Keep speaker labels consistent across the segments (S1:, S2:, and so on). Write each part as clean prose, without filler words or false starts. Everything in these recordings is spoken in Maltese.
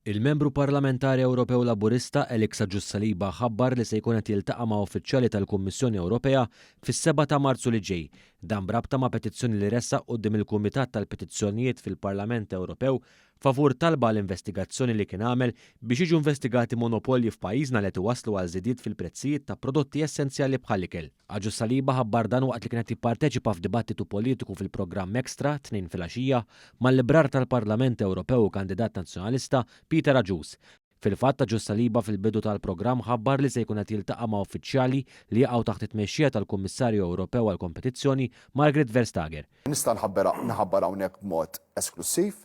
S1: Il-membru parlamentari Ewropew Laburista Elisa Ġus-Saliba ħabbar li se jkun qed jiltaqa' ma' uffiċjali tal-Kummissjoni Ewropea fis-7 ta' Marzu li ġej, dan brabta ma' petizzjoni li ressaq quddiem il-Kumitat tal-Petizzjonijiet fil-Parlament Ewropew favur talba l-investigazzjoni li kien għamel biex jiġu investigati monopolji f'pajjiżna li qed iwasslu għal żidiet fil-prezzijiet ta' prodotti essenzjali bħall-ikel. Ġus-Saliba ħabbar dan waqt li kien qed jipparteċipa f'dibattitu politiku fil-programm Extra tnejn filgħaxija mal-Librar tal-Parlament Ewropew u kandidat nazzjonalista Peter Aġus. Fil-fatt Ġus-Saliba fil-bidu tal-programm ħabbar li se jkun qed jiltaqa' ma' uffiċjali li jaqgħu taħt it-tmexxija tal-Kummissarju Ewropew għall-Kompetizzjoni Margrethe Vestager.
S2: Nista' naħabbar hawnhekk b'mod esklusiv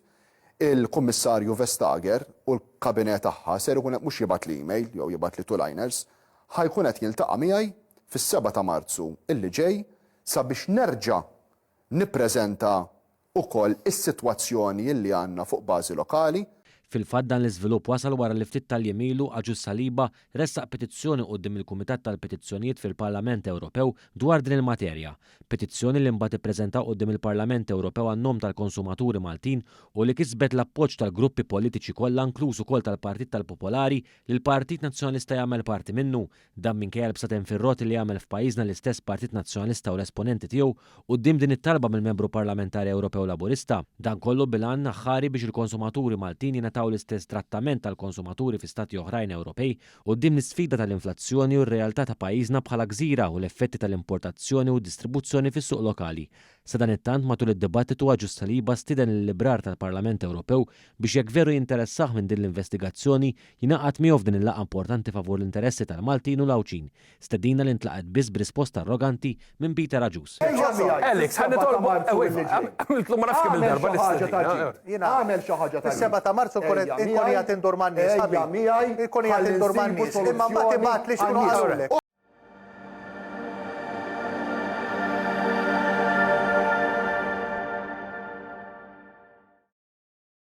S2: il-Kummissarju Vestager u l-kabinet tagħha ser ikun mhux jibgħat li email jew jibgħat li two-liners, ħajkun qed jiltaqa' miegħi fis-7 ta' Marzu illi ġej sabiex nerġa' nippreżenta wkoll is-sitwazzjoni li għandna fuq bażi lokali.
S1: Fil-fatt dan l-iżvilupp wasal wara li ftit tal-jemilu Ġus-Saliba ressaq petizzjoni quddiem il-Kumitat tal-Petizzjonijiet fil-Parlament Ewropew dwar din il-materja. Petizzjoni li mbagħad ippreżentaw quddiem il-Parlament Ewropew għan-nom tal-konsumaturi Maltin u li kisbet l-appoġġ tal-gruppi politiċi kollha inkluż ukoll tal-Partit tal-Popolari li l-Partit Nazzjonalista jagħmel parti minnu, dan minkejja l-bsatem fir-roti li jagħmel f'pajjiżna l-istess Partit Nazzjonalista u l-esponenti tiegħu quddiem din it-talba mill-Membru Parlamentari Ewropew Laburista. Dan kollu bilan aħħari biex il-konsumaturi Maltin taw l-istess trattament tal-konsumaturi fi stati oħrajn Ewropej quddiem l-isfida tal-inflazzjoni u r-realtà ta' pajjiżna bħala gżira u l-effetti tal-importazzjoni u distribuzzjoni fis-suq lokali. Sa dan it-tant matul id-dibattitu Ġus-Saliba stieden il-Librar tal-Parlament Ewropew biex jekk veru jinteressah minn din l-investigazzjoni jingħaqad miegħu f'din il-laqgħa importanti favur l-interessi tal-Maltin u l-Awċin. Stedina li ntlaqgħet biss b'risposta arroganti minn Peter Aġus.
S3: Alex, ħan nitolbu għamiltlu ma nafx kemm il-darba li
S4: għamel xi ħaġa ta' is-7 ta' Marzu ikun jagħti indur man-nies. Ikun jagħti indur man-nies. Imma ma tibatlix